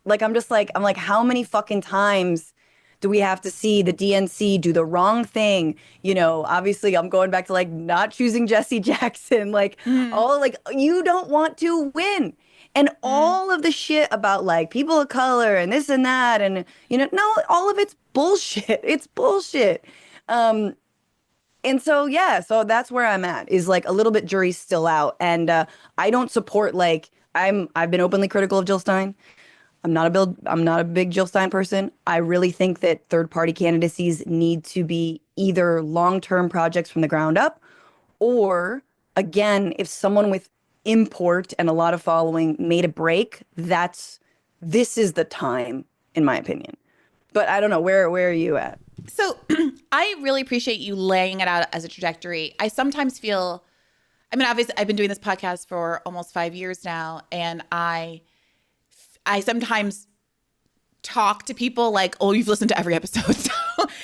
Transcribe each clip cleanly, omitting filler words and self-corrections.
Like, I'm like, how many fucking times do we have to see the DNC do the wrong thing? You know, obviously I'm going back to like not choosing Jesse Jackson, like Mm-hmm. all like you don't want to win. And Mm-hmm. all of the shit about like people of color and this and that and you know, no, all of it's bullshit. It's bullshit. Um, and so yeah, so that's where I'm at is like a little bit jury's still out. And I don't support like I've been openly critical of Jill Stein. I'm not a big Jill Stein person. I really think that third party candidacies need to be either long-term projects from the ground up or again, if someone with import and a lot of following made a break, this is the time, in my opinion. But I don't know, where are you at? So I really appreciate you laying it out as a trajectory. I sometimes feel, I mean, obviously, I've been doing this podcast for almost 5 years now, and I sometimes talk to people like, oh, you've listened to every episode.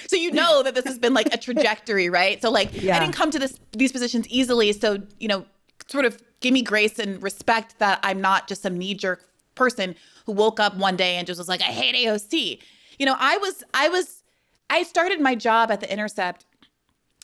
So you know that this has been like a trajectory, right? So like I Yeah. didn't come to these positions easily. So, you know, sort of give me grace and respect that I'm not just some knee-jerk person who woke up one day and just was like, I hate AOC. You know, I started my job at The Intercept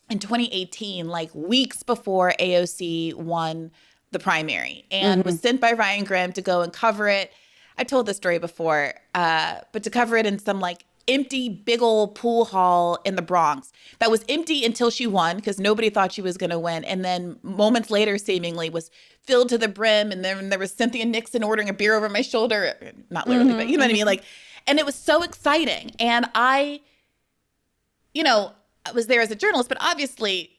in 2018, like weeks before AOC won the primary, and was Hmm. sent by Ryan Grimm to go and cover it. I told this story before, but to cover it in some like empty big old pool hall in the Bronx that was empty until she won because nobody thought she was going to win. And then moments later, seemingly, was filled to the brim. And then there was Cynthia Nixon ordering a beer over my shoulder. Not literally, but Hmm. you know what I mean? Hmm. Like, and it was so exciting. And you know, I was there as a journalist, but obviously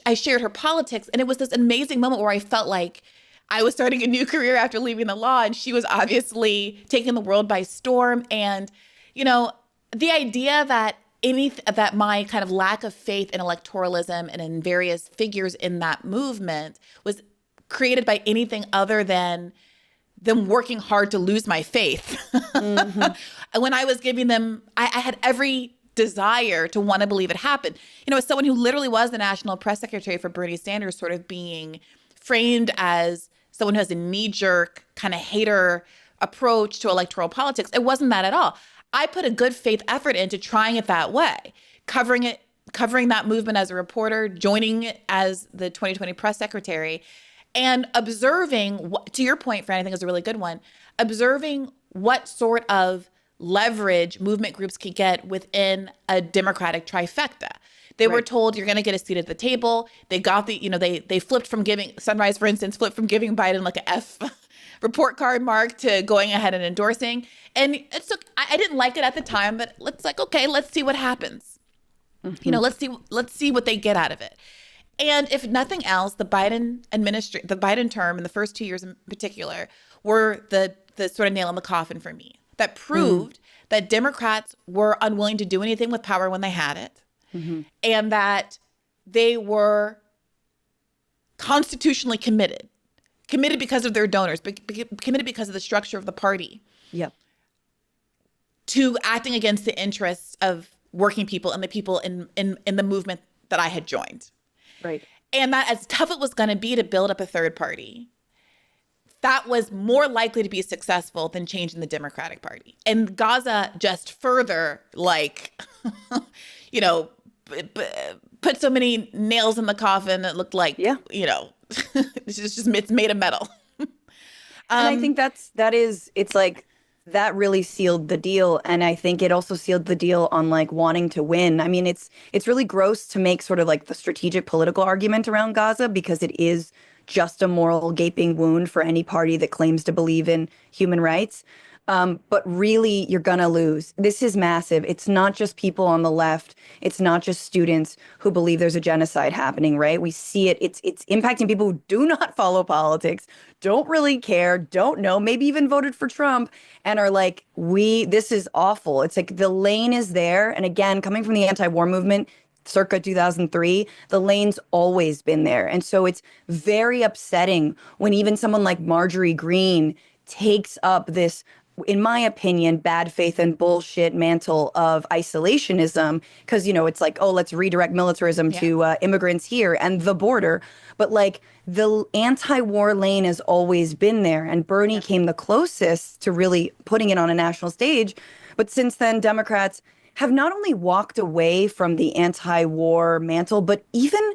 I shared her politics. And it was this amazing moment where I felt like I was starting a new career after leaving the law. And she was obviously taking the world by storm. And, you know, the idea that that my kind of lack of faith in electoralism and in various figures in that movement was created by anything other than them working hard to lose my faith. Hmm. When I was giving them, I had every desire to want to believe it happened. You know, as someone who literally was the national press secretary for Bernie Sanders, sort of being framed as someone who has a knee jerk kind of hater approach to electoral politics, it wasn't that at all. I put a good faith effort into trying it that way, covering it, covering that movement as a reporter, joining it as the 2020 press secretary, and observing, to your point, Fran, I think is a really good one, observing what sort of leverage movement groups can get within a Democratic trifecta. They were Right. told you're going to get a seat at the table. They got the, you know, they flipped from giving Sunrise, for instance, flipped from giving Biden like a F report card mark to going ahead and endorsing. And it's I didn't like it at the time, but let's like, okay, let's see what happens. You know, Hmm. let's see what they get out of it. And if nothing else, the Biden term in the first 2 years in particular were the sort of nail in the coffin for me. That Hmm. proved that Democrats were unwilling to do anything with power when they had it, Hmm. and that they were constitutionally committed because of their donors, but committed because of the structure of the party Yep. to acting against the interests of working people and the people in the movement that I had joined. Right. And that as tough it was going to be to build up a third party, that was more likely to be successful than changing the Democratic Party. And Gaza just further, like, you know, put so many nails in the coffin. It looked like, Yeah. you know, it's made of metal. And I Um, think it's like that really sealed the deal. And I think it also sealed the deal on like wanting to win. I mean, it's really gross to make sort of like the strategic political argument around Gaza because it is just a moral gaping wound for any party that claims to believe in human rights. But really, you're gonna lose. This is massive. It's not just people on the left. It's not just students who believe there's a genocide happening, right? We see it. It's impacting people who do not follow politics, don't really care, don't know, maybe even voted for Trump, and are like, this is awful. It's like the lane is there. And again, coming from the anti-war movement, circa 2003, the lane's always been there. And so it's very upsetting when even someone like Marjorie Greene takes up this in my opinion, bad faith and bullshit mantle of isolationism. Because, it's like, oh, let's redirect militarism Yeah. to immigrants here and the border. But like the anti-war lane has always been there. And Bernie Yep. came the closest to really putting it on a national stage. But since then, Democrats have not only walked away from the anti-war mantle, but even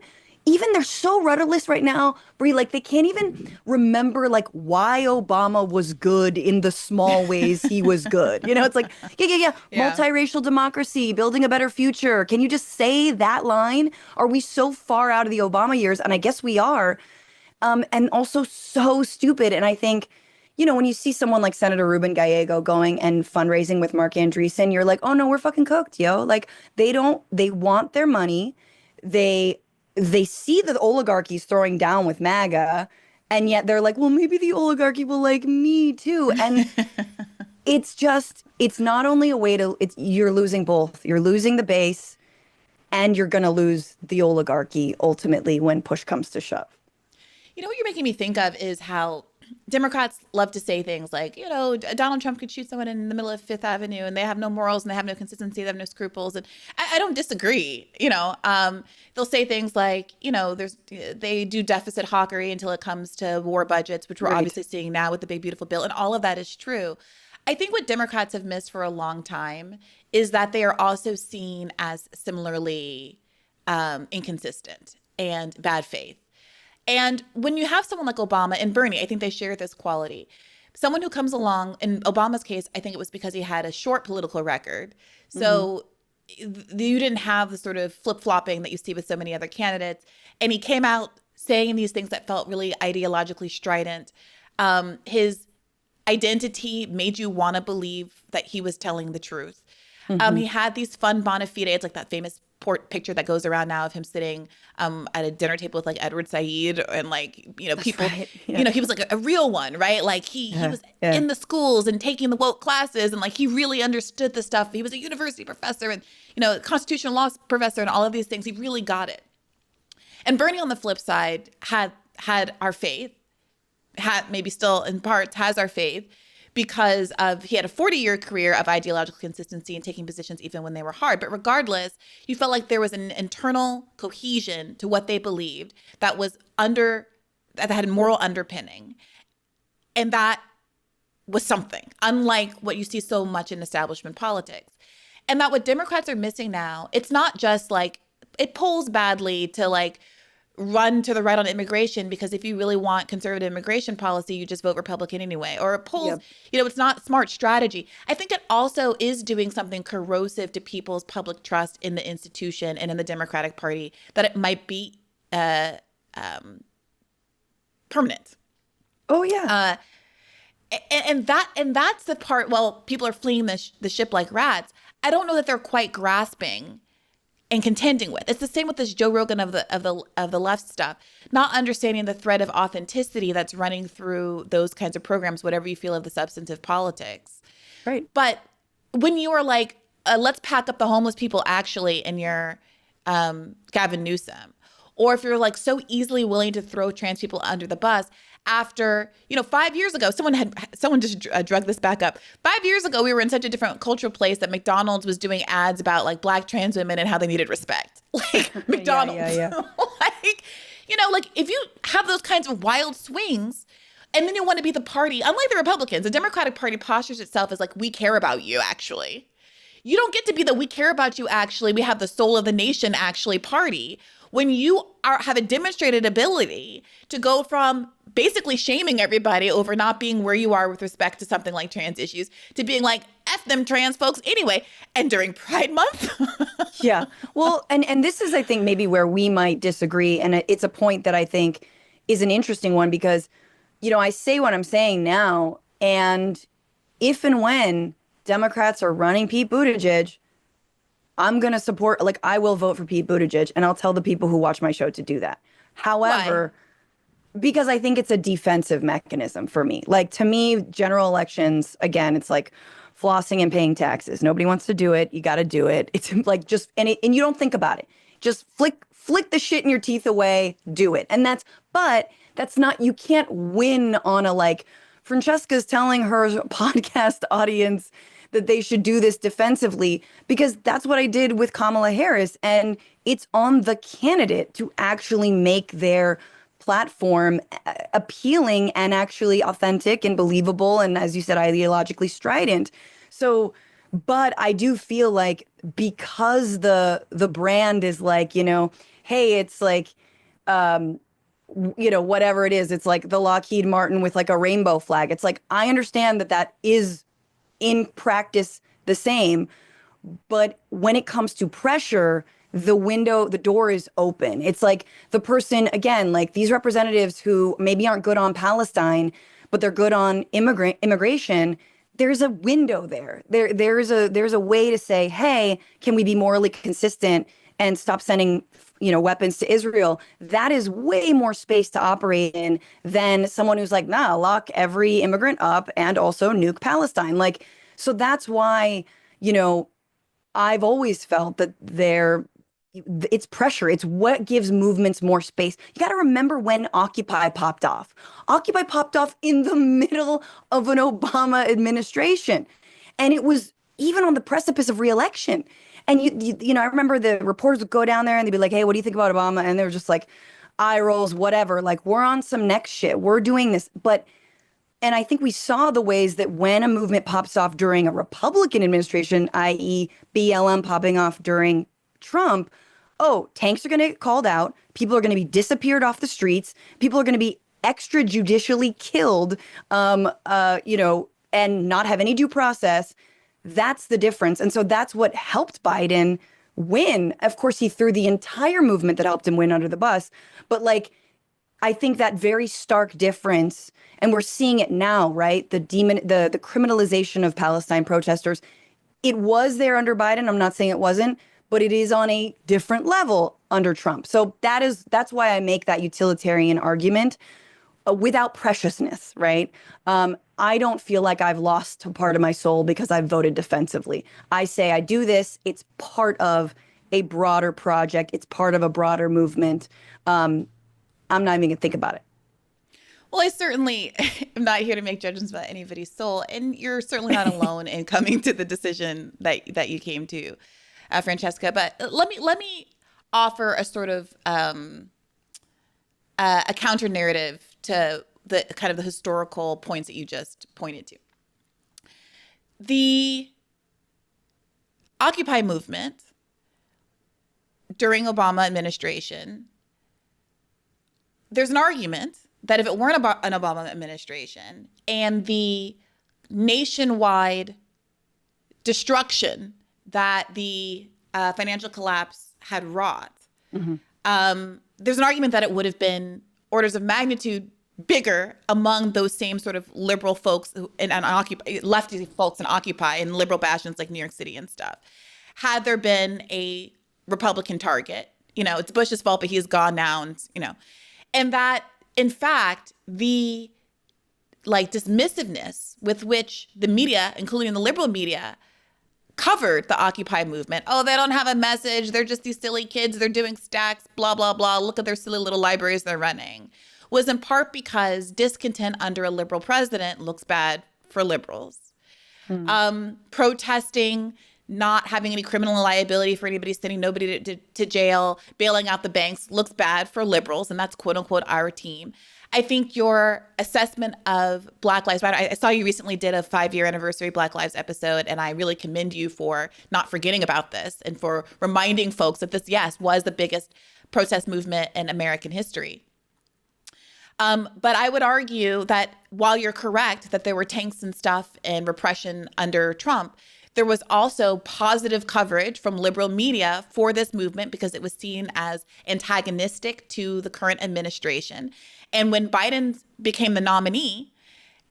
they're so rudderless right now, Brie, like they can't even remember like why Obama was good in the small ways he was good. It's like, yeah, Yeah. multiracial democracy, building a better future. Can you just say that line? Are we so far out of the Obama years? And I guess we are. And also so stupid. And I think, when you see someone like Senator Ruben Gallego going and fundraising with Mark Andreessen, you're like, oh no, we're fucking cooked, yo. Like they want their money. They they see the oligarchies throwing down with MAGA, and yet they're like, well, maybe the oligarchy will like me too. And it's not only a way to, you're losing both. You're losing the base and you're going to lose the oligarchy ultimately when push comes to shove. What you're making me think of is how Democrats love to say things like, Donald Trump could shoot someone in the middle of Fifth Avenue and they have no morals and they have no consistency, they have no scruples. And I don't disagree. They'll say things like, they do deficit hawkery until it comes to war budgets, which we're Right. obviously seeing now with the big, beautiful bill. And all of that is true. I think what Democrats have missed for a long time is that they are also seen as similarly inconsistent and bad faith. And when you have someone like Obama and Bernie, I think they share this quality. Someone who comes along, in Obama's case, I think it was because he had a short political record. So you didn't have the sort of flip-flopping that you see with so many other candidates. And he came out saying these things that felt really ideologically strident. His identity made you want to believe that he was telling the truth. He had these fun bona fides, like that famous picture that goes around now of him sitting at a dinner table with like Edward Said and like, people, right. Yeah. he was like a real one, right? Like he was Yeah. in the schools and taking the woke classes and like he really understood the stuff. He was a university professor and, constitutional law professor and all of these things. He really got it. And Bernie on the flip side had our faith, had maybe still in parts has our faith, because he had a 40-year career of ideological consistency and taking positions even when they were hard. But regardless, you felt like there was an internal cohesion to what they believed that had moral underpinning. And that was something, unlike what you see so much in establishment politics. And that what Democrats are missing now, it's not just like, it polls badly to like run to the right on immigration, because if you really want conservative immigration policy, you just vote Republican anyway. Or it polls, it's not smart strategy. I think it also is doing something corrosive to people's public trust in the institution and in the Democratic Party, that it might be permanent. Oh yeah. And that's the part. Well, people are fleeing the ship like rats. I don't know that they're quite grasping and contending with. It's the same with this Joe Rogan of the left stuff, not understanding the thread of authenticity that's running through those kinds of programs, whatever you feel of the substantive politics. Right. But when you are like, let's pack up the homeless people actually in your Gavin Newsom, or if you're like so easily willing to throw trans people under the bus after, 5 years ago, someone just drug this back up. 5 years ago, we were in such a different cultural place that McDonald's was doing ads about like Black trans women and how they needed respect. Like McDonald's. Yeah. like if you have those kinds of wild swings and then you want to be the party, unlike the Republicans, the Democratic Party postures itself as like, we care about you, actually. You don't get to be the we care about you, actually. We have the soul of the nation, actually party. When you have a demonstrated ability to go from basically shaming everybody over not being where you are with respect to something like trans issues to being like, F them trans folks anyway. And during Pride Month. Yeah. Well, and this is, I think, maybe where we might disagree. And it's a point that I think is an interesting one because, I say what I'm saying now. And if and when Democrats are running Pete Buttigieg, I'm going to support, like, I will vote for Pete Buttigieg, and I'll tell the people who watch my show to do that. However, because I think it's a defensive mechanism for me. Like, to me, general elections, again, it's like flossing and paying taxes. Nobody wants to do it. You got to do it. It's like and you don't think about it. Just flick the shit in your teeth away, do it. And but that's not, you can't win on a like Francesca's telling her podcast audience that they should do this defensively because that's what I did with Kamala Harris. And it's on the candidate to actually make their platform appealing and actually authentic and believable. And as you said, ideologically strident. So, but I do feel like because the brand is like, hey, it's like, whatever it is, it's like the Lockheed Martin with like a rainbow flag. It's like, I understand that that is in practice the same, but when it comes to pressure, the door is open. It's like the person, again, like these representatives who maybe aren't good on Palestine, but they're good on immigration. There's a window there. There's a way to say, hey, can we be morally consistent and stop sending weapons to Israel? That is way more space to operate in than someone who's like, nah, lock every immigrant up and also nuke Palestine. Like, so that's why, I've always felt that it's pressure. It's what gives movements more space. You got to remember when Occupy popped off. Occupy popped off in the middle of an Obama administration. And it was even on the precipice of re-election. And I remember the reporters would go down there and they'd be like, hey, what do you think about Obama? And they were just like, eye rolls, whatever. Like, we're on some next shit. We're doing this. And I think we saw the ways that when a movement pops off during a Republican administration, i.e. BLM popping off during Trump, tanks are going to get called out. People are going to be disappeared off the streets. People are going to be extrajudicially killed, and not have any due process. That's the difference. And so that's what helped Biden win. Of course, he threw the entire movement that helped him win under the bus. But like, I think that very stark difference, and we're seeing it now, right? The criminalization of Palestine protesters. It was there under Biden. I'm not saying it wasn't, but it is on a different level under Trump. So that's why I make that utilitarian argument without preciousness, right? I don't feel like I've lost a part of my soul because I've voted defensively. I say I do this. It's part of a broader project. It's part of a broader movement. I'm not even gonna think about it. Well, I certainly am not here to make judgments about anybody's soul, and you're certainly not alone in coming to the decision that you came to, Francesca. But let me offer a sort of a counter narrative to the kind of the historical points that you just pointed to. The Occupy movement during Obama administration, there's an argument that if it weren't an Obama administration and the nationwide destruction that the financial collapse had wrought, there's an argument that it would have been orders of magnitude bigger among those same sort of liberal folks and Occupy, lefty folks in Occupy and liberal bastions like New York City and stuff, had there been a Republican target. It's Bush's fault, but he's gone now, and that, in fact, the dismissiveness with which the media, including the liberal media, covered the Occupy movement. Oh, they don't have a message. They're just these silly kids. They're doing stacks, blah, blah, blah. Look at their silly little libraries they're running. Was in part because discontent under a liberal president looks bad for liberals. Protesting, not having any criminal liability for anybody, sending nobody to jail, bailing out the banks looks bad for liberals, and that's quote unquote our team. I think your assessment of Black Lives Matter, I saw you recently did a 5-year anniversary Black Lives episode, and I really commend you for not forgetting about this and for reminding folks that this, yes, was the biggest protest movement in American history. But I would argue that while you're correct that there were tanks and stuff and repression under Trump, there was also positive coverage from liberal media for this movement because it was seen as antagonistic to the current administration. And when Biden became the nominee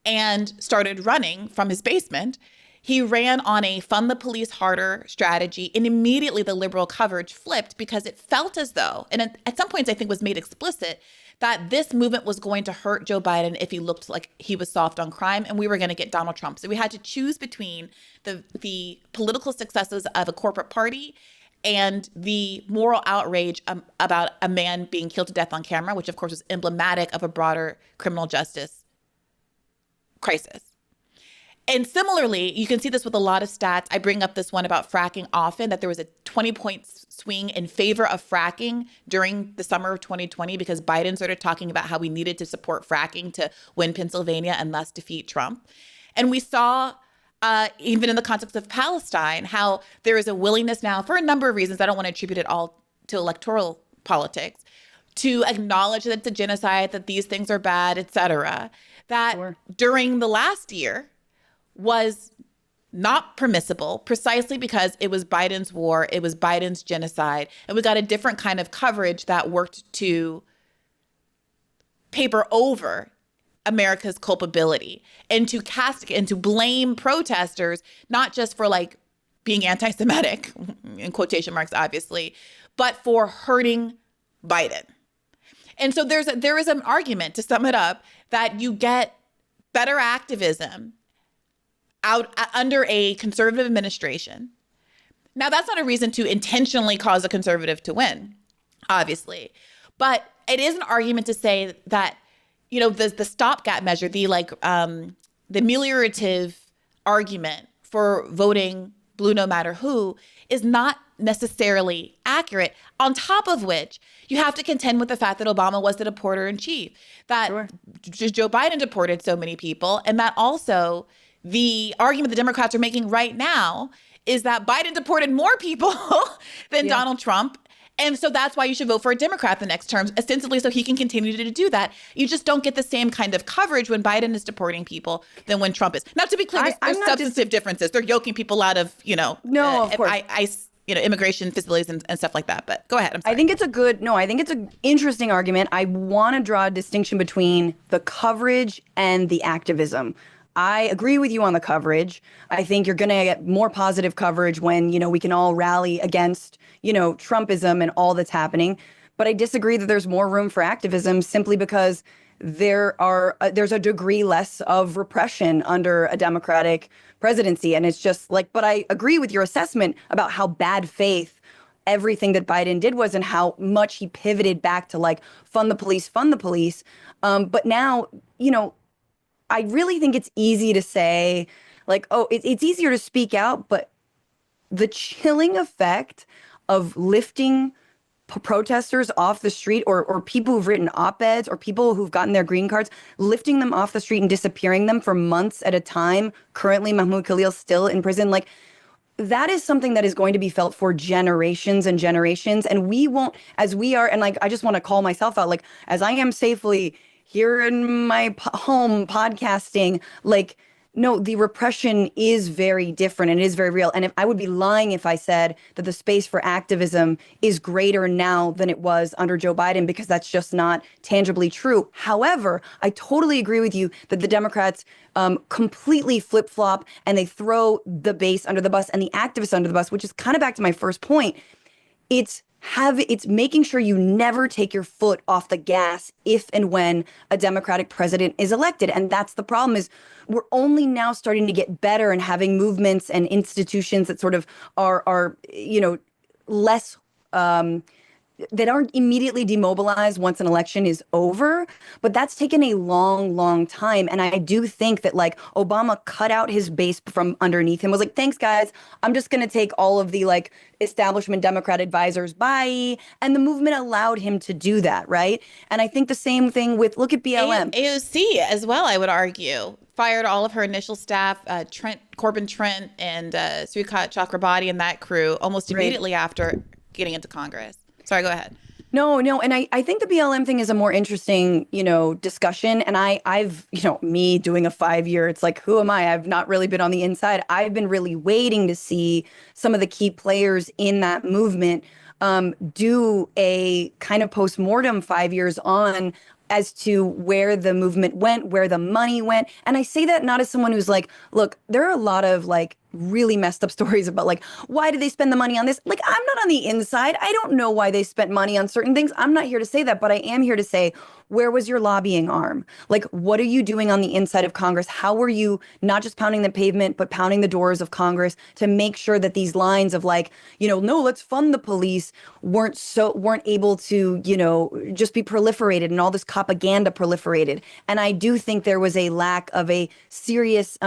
and started running from his basement, he ran on a fund the police harder strategy, and immediately the liberal coverage flipped because it felt as though, and at some points I think was made explicit, that this movement was going to hurt Joe Biden if he looked like he was soft on crime, and we were going to get Donald Trump. So we had to choose between the political successes of a corporate party and the moral outrage about a man being killed to death on camera, which of course was emblematic of a broader criminal justice crisis. And similarly, you can see this with a lot of stats. I bring up this one about fracking often, that there was a 20-point swing in favor of fracking during the summer of 2020 because Biden started talking about how we needed to support fracking to win Pennsylvania and thus defeat Trump. And we saw, even in the context of Palestine, how there is a willingness now, for a number of reasons, I don't want to attribute it all to electoral politics, to acknowledge that it's a genocide, that these things are bad, et cetera, that during the last year, was not permissible precisely because it was Biden's war, it was Biden's genocide, and we got a different kind of coverage that worked to paper over America's culpability and to castigate and to blame protesters, not just for like being anti-Semitic, in quotation marks, obviously, but for hurting Biden. And so there is an argument, to sum it up, that you get better activism out under a conservative administration. Now, that's not a reason to intentionally cause a conservative to win, obviously, but it is an argument to say that, you know, the stopgap measure, the ameliorative argument for voting blue no matter who is not necessarily accurate. On top of which, you have to contend with the fact that Obama was the deporter in chief, that Joe Biden deported so many people, and that also the argument the Democrats are making right now is that Biden deported more people than Donald Trump. And so that's why you should vote for a Democrat the next term, ostensibly so he can continue to do that. You just don't get the same kind of coverage when Biden is deporting people than when Trump is. Now, to be clear, there's substantive differences. They're yoking people out of, of course. Immigration facilities and stuff like that. But go ahead. I'm sorry. I think it's an interesting argument. I want to draw a distinction between the coverage and the activism. I agree with you on the coverage. I think you're going to get more positive coverage when, we can all rally against, Trumpism and all that's happening. But I disagree that there's more room for activism simply because there's a degree less of repression under a Democratic presidency. And it's just like, but I agree with your assessment about how bad faith everything that Biden did was and how much he pivoted back to like fund the police. But now, I really think it's easy to say like, oh, it's easier to speak out, but the chilling effect of lifting protesters off the street or people who've written op-eds or people who've gotten their green cards, lifting them off the street and disappearing them for months at a time. Currently, Mahmoud Khalil's still in prison. Like, that is something that is going to be felt for generations and generations. And we won't, as we are, and like, I just want to call myself out, like, as I am safely here in my home podcasting, like, no, the repression is very different and it is very real. And if I would be lying if I said that the space for activism is greater now than it was under Joe Biden, because that's just not tangibly true. However, I totally agree with you that the Democrats completely flip-flop and they throw the base under the bus and the activists under the bus, which is kind of back to my first point. It's making sure you never take your foot off the gas if and when a Democratic president is elected. And that's the problem, is we're only now starting to get better and having movements and institutions that sort of are less that aren't immediately demobilized once an election is over. But that's taken a long, long time. And I do think that like Obama cut out his base from underneath him, was like, thanks, guys. I'm just going to take all of the like establishment Democrat advisors. Bye. And the movement allowed him to do that. Right. And I think the same thing with, look at BLM. AOC as well, I would argue, fired all of her initial staff, Corbin Trent and Srikat Chakrabarti and that crew almost immediately after getting into Congress. Sorry, go ahead. No. And I think the BLM thing is a more interesting, discussion. And I've, me doing a 5-year, it's like, who am I? I've not really been on the inside. I've been really waiting to see some of the key players in that movement do a kind of postmortem 5 years on as to where the movement went, where the money went. And I say that not as someone who's like, look, there are a lot of like really messed up stories about like, why did they spend the money on this? Like, I'm not on the inside. I don't know why they spent money on certain things. I'm not here to say that, but I am here to say, where was your lobbying arm? Like, what are you doing on the inside of Congress? How were you not just pounding the pavement, but pounding the doors of Congress to make sure that these lines of like, no, let's fund the police weren't able to, just be proliferated and all this propaganda proliferated. And I do think there was a lack of a serious,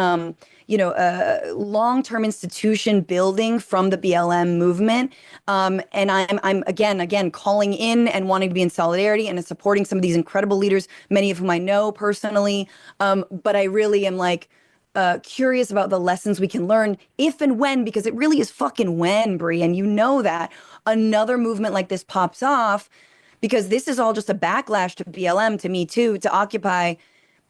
long-term institution building from the BLM movement. And I'm again calling in and wanting to be in solidarity and supporting some of these incredible leaders, many of whom I know personally. But I really am like curious about the lessons we can learn if and when, because it really is fucking when, Brie, and you know that another movement like this pops off, because this is all just a backlash to BLM, to Me Too, to Occupy.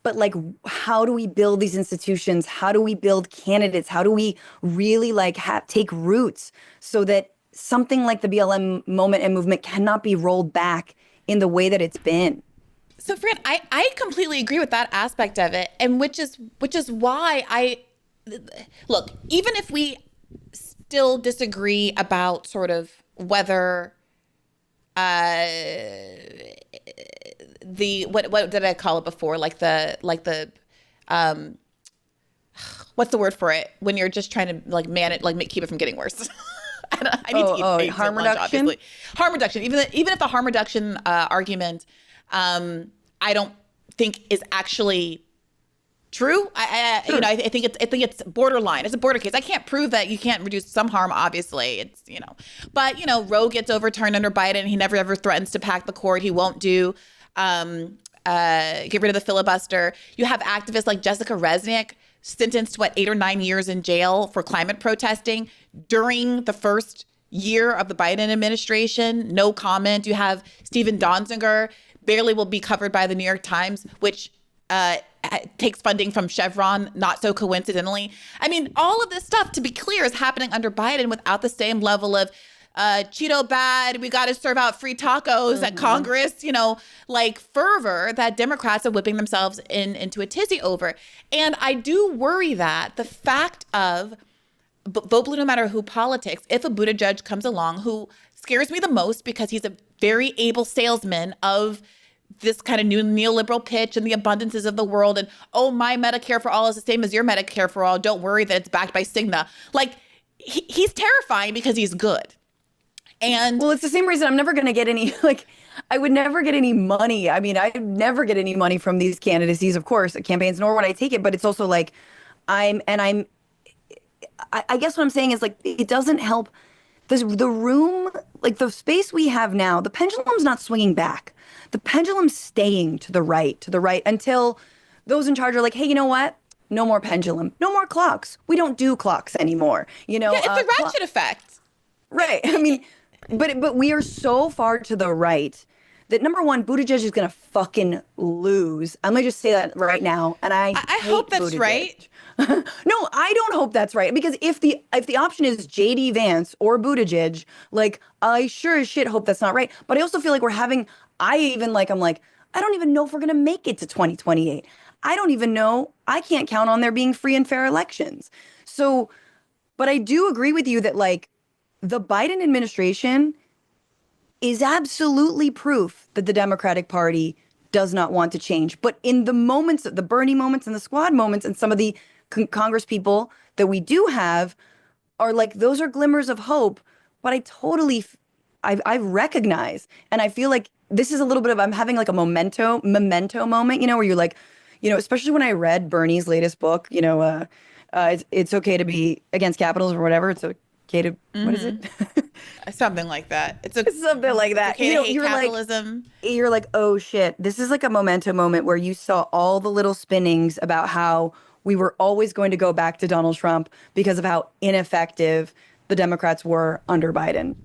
But like, how do we build these institutions? How do we build candidates? How do we really like take roots so that something like the BLM moment and movement cannot be rolled back in the way that it's been? So, Fran, I completely agree with that aspect of it, and which is why I look, even if we still disagree about sort of whether what did I call it before? Like the what's the word for it when you're just trying to like manage, like keep it from getting worse? I need to eat harm lunch, reduction. obviously. Harm reduction. Even if the harm reduction argument, I don't think is actually true. I think it's borderline. It's a border case. I can't prove that you can't reduce some harm. Obviously, it's but Roe gets overturned under Biden. He never ever threatens to pack the court. He won't do. Get rid of the filibuster. You have activists like Jessica Resnick sentenced 8 or 9 years in jail for climate protesting during the first year of the Biden administration. No comment. You have Stephen Donziger, barely will be covered by the New York Times, which takes funding from Chevron, not so coincidentally. I mean, all of this stuff, to be clear, is happening under Biden without the same level of Cheeto bad, we got to serve out free tacos at Congress, like fervor that Democrats are whipping themselves into a tizzy over. And I do worry that the fact of vote blue no matter who politics, if a Buttigieg comes along, who scares me the most because he's a very able salesman of this kind of new neoliberal pitch and the abundances of the world. And, oh, my Medicare for all is the same as your Medicare for all. Don't worry that it's backed by Cigna. Like, he's terrifying because he's good. And well, it's the same reason I'm never going to get any, I would never get any money. I mean, I never get any money from these candidacies, of course, campaigns, nor would I take it. But it's also like, I guess what I'm saying is like, it doesn't help the room, like the space we have now, the pendulum's not swinging back. The pendulum's staying to the right until those in charge are like, hey, you know what? No more pendulum, no more clocks. We don't do clocks anymore. Yeah, it's the ratchet effect. Right. I mean, but we are so far to the right that number one, Buttigieg is going to fucking lose. I'm going to just say that right now. And I hope that's Buttigieg. right. No, I don't hope that's right. Because if the option is JD Vance or Buttigieg, like I sure as shit hope that's not right. But I also feel like I'm like, I don't even know if we're going to make it to 2028. I don't even know. I can't count on there being free and fair elections. So, but I do agree with you that like, the Biden administration is absolutely proof that the Democratic Party does not want to change. But in the moments, the Bernie moments and the squad moments and some of the Congress people that we do have are like, those are glimmers of hope. But I recognize, and I feel like this is a little bit of, I'm having like a memento moment, where you're like, especially when I read Bernie's latest book, it's okay to be against capitalism or whatever. It's okay to, what is it? Something like that. It's something like that. Okay to hate capitalism. You're like, oh shit. This is like a memento moment where you saw all the little spinnings about how we were always going to go back to Donald Trump because of how ineffective the Democrats were under Biden.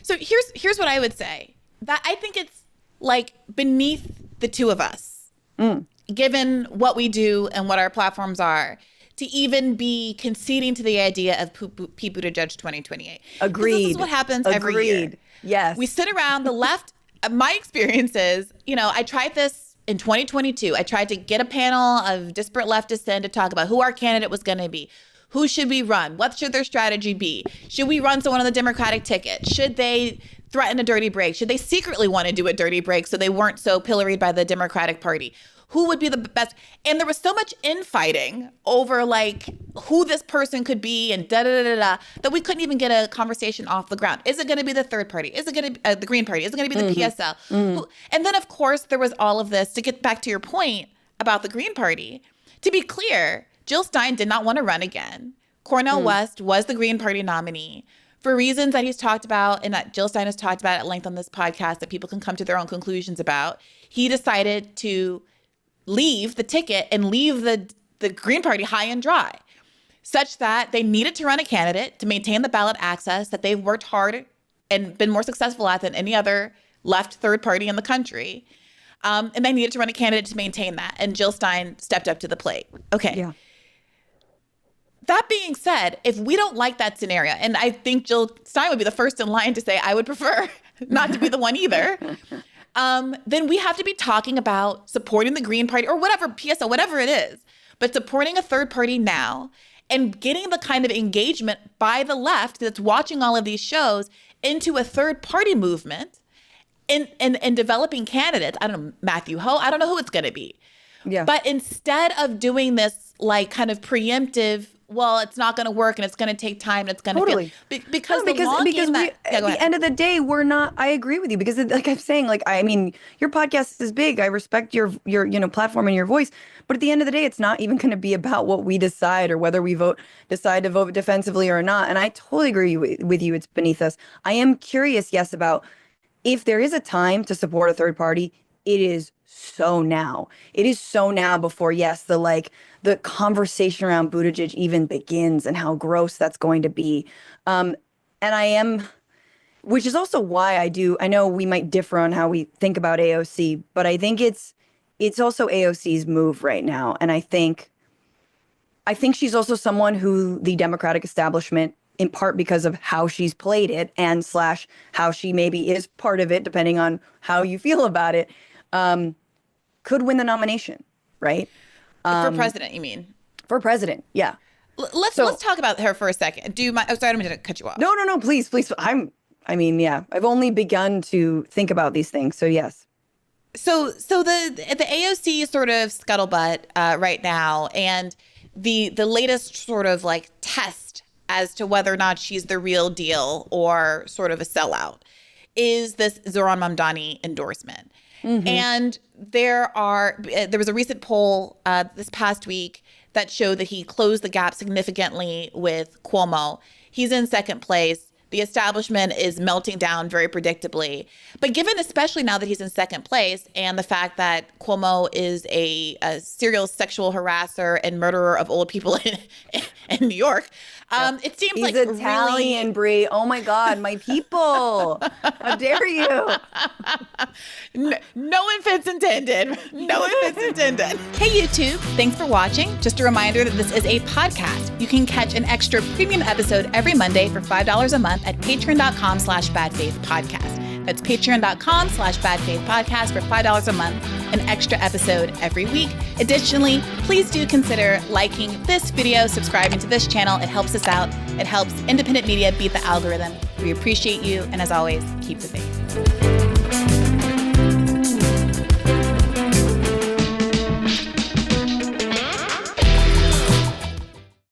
So here's what I would say. That I think it's like beneath the two of us, given what we do and what our platforms are, to even be conceding to the idea of Pete Buttigieg 2028. Agreed. This is what happens every year. Yes. We sit around the left. My experience is, I tried this in 2022. I tried to get a panel of disparate leftists in to talk about who our candidate was going to be. Who should we run? What should their strategy be? Should we run someone on the Democratic ticket? Should they threaten a dirty break? Should they secretly want to do a dirty break so they weren't so pilloried by the Democratic Party? Who would be the best? And there was so much infighting over like who this person could be and da-da-da-da-da that we couldn't even get a conversation off the ground. Is it going to be the third party? Is it going to be the Green Party? Is it going to be the PSL? And then, of course, there was all of this, to get back to your point about the Green Party. To be clear, Jill Stein did not want to run again. Cornel West was the Green Party nominee. For reasons that he's talked about and that Jill Stein has talked about at length on this podcast that people can come to their own conclusions about, he decided to leave the ticket and leave the Green Party high and dry, such that they needed to run a candidate to maintain the ballot access that they've worked hard and been more successful at than any other left third party in the country. And they needed to run a candidate to maintain that. And Jill Stein stepped up to the plate. Okay. Yeah. That being said, if we don't like that scenario, and I think Jill Stein would be the first in line to say, I would prefer not to be the one either, then we have to be talking about supporting the Green Party or whatever, PSL, whatever it is, but supporting a third party now and getting the kind of engagement by the left that's watching all of these shows into a third party movement and developing candidates. I don't know, Matthew Ho, I don't know who it's going to be. Yeah. But instead of doing this like kind of preemptive, well, it's not going to work and it's going to take time and it's going to Totally. because at the end of the day, we're not. I agree with you because, like I'm saying, like I mean, your podcast is big. I respect your platform and your voice, but at the end of the day, it's not even going to be about what we decide or whether we decide to vote defensively or not. And I totally agree with you. It's beneath us. I am curious, yes, about if there is a time to support a third party. It is so now. It is so now before, yes, the conversation around Buttigieg even begins and how gross that's going to be. And which is also why I know we might differ on how we think about AOC, but I think it's also AOC's move right now. And I think she's also someone who the Democratic establishment, in part because of how she's played it and / how she maybe is part of it, depending on how you feel about it, could win the nomination, right? For president, you mean? For president, yeah. Let's talk about her for a second. Do you mind? Oh, sorry, I don't mean to cut you off. No, please. Yeah. I've only begun to think about these things, so yes. So the AOC is sort of scuttlebutt right now, and the latest sort of like test as to whether or not she's the real deal or sort of a sellout is this Zohran Mamdani endorsement. Mm-hmm. And there was a recent poll this past week that showed that he closed the gap significantly with Cuomo. He's in second place. The establishment is melting down very predictably. But given especially now that he's in second place and the fact that Cuomo is a serial sexual harasser and murderer of old people in New York, it seems he's like Italian, really... Brie. Oh my God, my people! How dare you? No offense intended. No offense intended. Hey YouTube, thanks for watching. Just a reminder that this is a podcast. You can catch an extra premium episode every Monday for $5 a month at patreon.com/badfaithpodcast. That's patreon.com/badfaithpodcast for $5 a month, an extra episode every week. Additionally, please do consider liking this video, subscribing to this channel. It helps us out. It helps independent media beat the algorithm. We appreciate you. And as always, keep the faith.